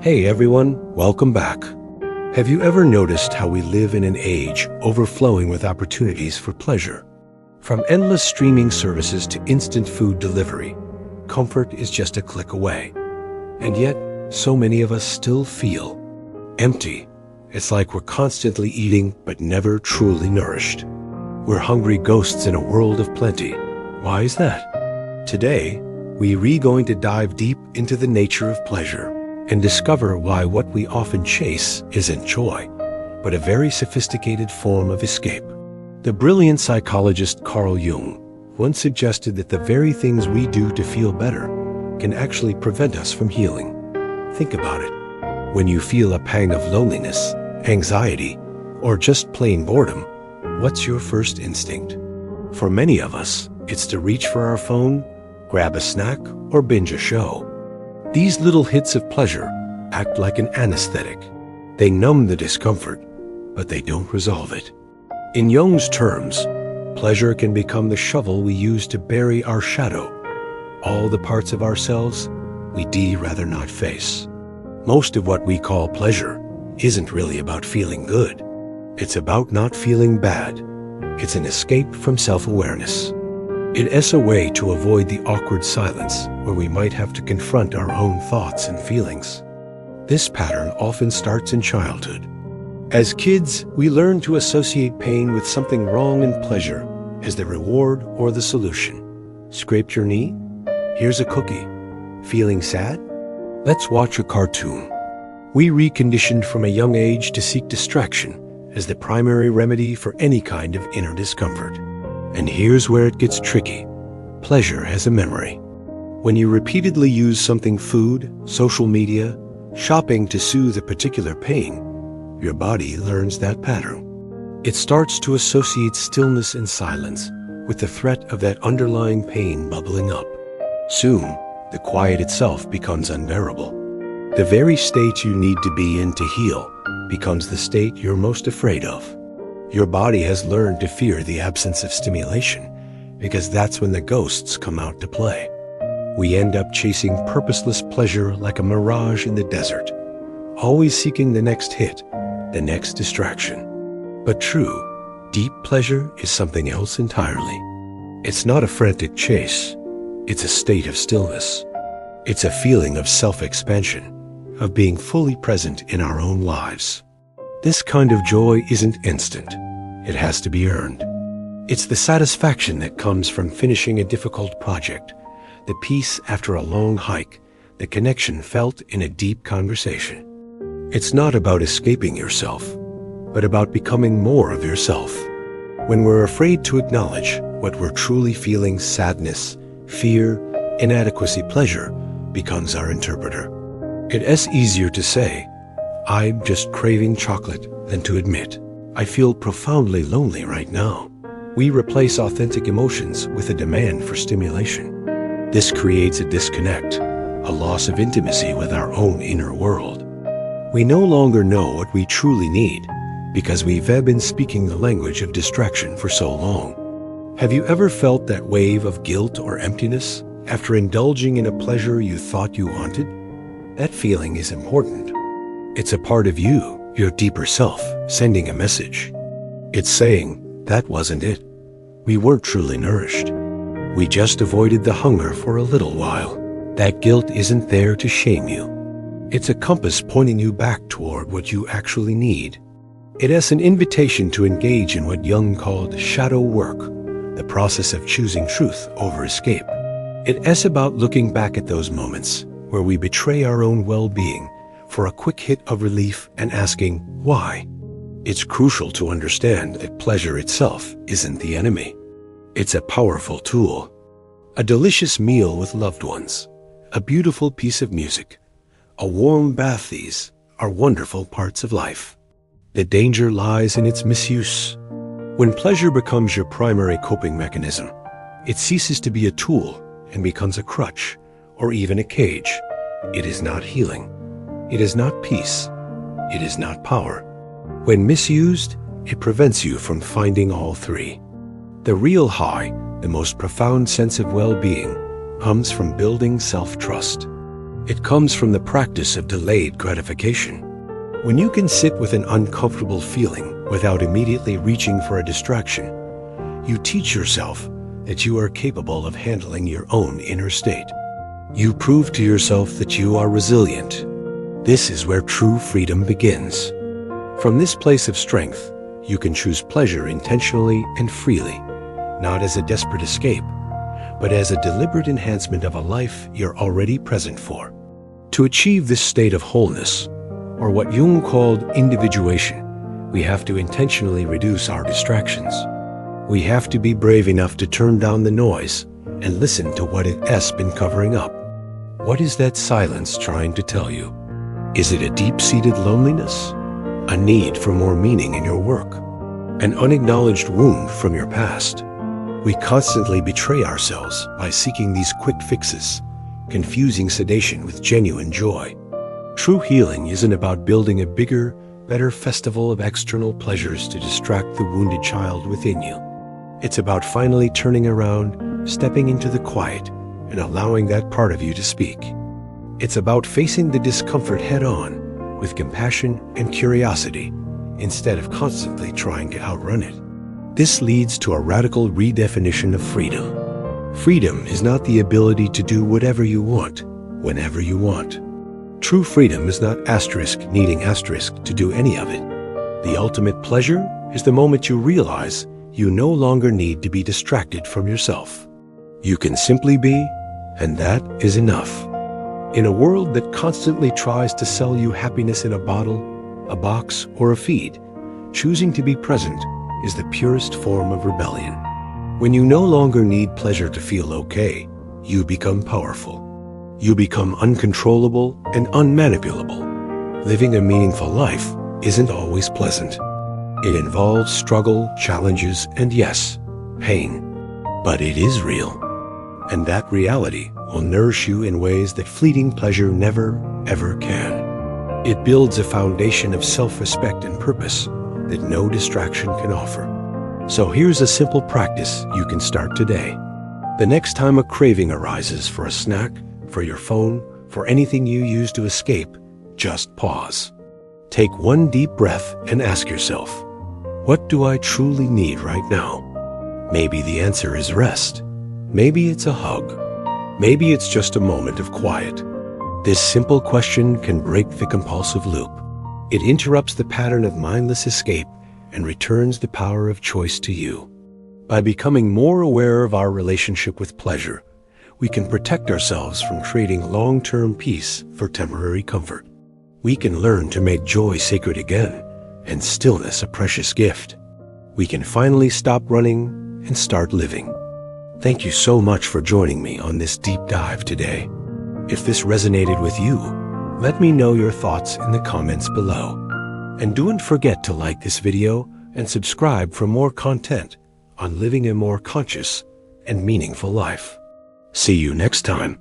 Hey everyone, welcome back. Have you ever noticed how we live in an age overflowing with opportunities for pleasure? From endless streaming services to instant food delivery, comfort is just a click away. And yet, so many of us still feel empty. It's like we're constantly eating but never truly nourished. We're hungry ghosts in a world of plenty. Why is that? Today, we're going to dive deep into the nature of pleasure and discover why what we often chase isn't joy, but a very sophisticated form of escape. The brilliant psychologist Carl Jung once suggested that the very things we do to feel better can actually prevent us from healing. Think about it. When you feel a pang of loneliness, anxiety, or just plain boredom, what's your first instinct? For many of us, it's to reach for our phone, grab a snack, or binge a show. These little hits of pleasure act like an anesthetic. They numb the discomfort, but they don't resolve it. In Jung's terms, pleasure can become the shovel we use to bury our shadow, all the parts of ourselves we'd rather not face. Most of what we call pleasure isn't really about feeling good. It's about not feeling bad. It's an escape from self-awareness. It's a way to avoid the awkward silence where we might have to confront our own thoughts and feelings. This pattern often starts in childhood. As kids, we learn to associate pain with something wrong and pleasure as the reward or the solution. Scraped your knee? Here's a cookie. Feeling sad? Let's watch a cartoon. We reconditioned from a young age to seek distraction as the primary remedy for any kind of inner discomfort. And here's where it gets tricky. Pleasure has a memory. When you repeatedly use something, food, social media, shopping, to soothe a particular pain, your body learns that pattern. It starts to associate stillness and silence with the threat of that underlying pain bubbling up. Soon, the quiet itself becomes unbearable. The very state you need to be in to heal becomes the state you're most afraid of. Your body has learned to fear the absence of stimulation because that's when the ghosts come out to play. We end up chasing purposeless pleasure like a mirage in the desert, always seeking the next hit, the next distraction. But true, deep pleasure is something else entirely. It's not a frantic chase. It's a state of stillness. It's a feeling of self-expansion, of being fully present in our own lives. This kind of joy isn't instant. It has to be earned. It's the satisfaction that comes from finishing a difficult project, the peace after a long hike, the connection felt in a deep conversation. It's not about escaping yourself, but about becoming more of yourself. When we're afraid to acknowledge what we're truly feeling, sadness, fear, inadequacy, pleasure becomes our interpreter. It's easier to say, "I'm just craving chocolate," than to admit, "I feel profoundly lonely right now." We replace authentic emotions with a demand for stimulation. This creates a disconnect, a loss of intimacy with our own inner world. We no longer know what we truly need because we've been speaking the language of distraction for so long. Have you ever felt that wave of guilt or emptiness after indulging in a pleasure you thought you wanted? That feeling is important. It's a part of you, your deeper self, sending a message. It's saying, that wasn't it. We weren't truly nourished. We just avoided the hunger for a little while. That guilt isn't there to shame you. It's a compass pointing you back toward what you actually need. It is an invitation to engage in what Jung called shadow work, the process of choosing truth over escape. It is about looking back at those moments where we betray our own well-being for a quick hit of relief and asking, why? It's crucial to understand that pleasure itself isn't the enemy. It's a powerful tool. A delicious meal with loved ones, a beautiful piece of music, a warm bath, these are wonderful parts of life. The danger lies in its misuse. When pleasure becomes your primary coping mechanism, it ceases to be a tool and becomes a crutch or even a cage. It is not healing. It is not peace. It is not power. When misused, it prevents you from finding all three. The real high, the most profound sense of well-being, comes from building self-trust. It comes from the practice of delayed gratification. When you can sit with an uncomfortable feeling without immediately reaching for a distraction, you teach yourself that you are capable of handling your own inner state. You prove to yourself that you are resilient. This is where true freedom begins. From this place of strength, you can choose pleasure intentionally and freely, not as a desperate escape, but as a deliberate enhancement of a life you're already present for. To achieve this state of wholeness, or what Jung called individuation, we have to intentionally reduce our distractions. We have to be brave enough to turn down the noise and listen to what it has been covering up. What is that silence trying to tell you? Is it a deep-seated loneliness? A need for more meaning in your work? An unacknowledged wound from your past? We constantly betray ourselves by seeking these quick fixes, confusing sedation with genuine joy. True healing isn't about building a bigger, better festival of external pleasures to distract the wounded child within you. It's about finally turning around, stepping into the quiet, and allowing that part of you to speak. It's about facing the discomfort head-on with compassion and curiosity instead of constantly trying to outrun it. This leads to a radical redefinition of freedom. Freedom is not the ability to do whatever you want, whenever you want. True freedom is not needing asterisk to do any of it. The ultimate pleasure is the moment you realize you no longer need to be distracted from yourself. You can simply be, and that is enough. In a world that constantly tries to sell you happiness in a bottle, a box, or a feed, choosing to be present is the purest form of rebellion. When you no longer need pleasure to feel okay, you become powerful. You become uncontrollable and unmanipulable. Living a meaningful life isn't always pleasant. It involves struggle, challenges, and yes, pain. But it is real. And that reality will nourish you in ways that fleeting pleasure never, ever can. It builds a foundation of self-respect and purpose that no distraction can offer. So here's a simple practice you can start today. The next time a craving arises for a snack, for your phone, for anything you use to escape, just pause. Take one deep breath and ask yourself, what do I truly need right now? Maybe the answer is rest. Maybe it's a hug. Maybe it's just a moment of quiet. This simple question can break the compulsive loop. It interrupts the pattern of mindless escape and returns the power of choice to you. By becoming more aware of our relationship with pleasure, we can protect ourselves from trading long-term peace for temporary comfort. We can learn to make joy sacred again and stillness a precious gift. We can finally stop running and start living. Thank you so much for joining me on this deep dive today. If this resonated with you, let me know your thoughts in the comments below. And don't forget to like this video and subscribe for more content on living a more conscious and meaningful life. See you next time.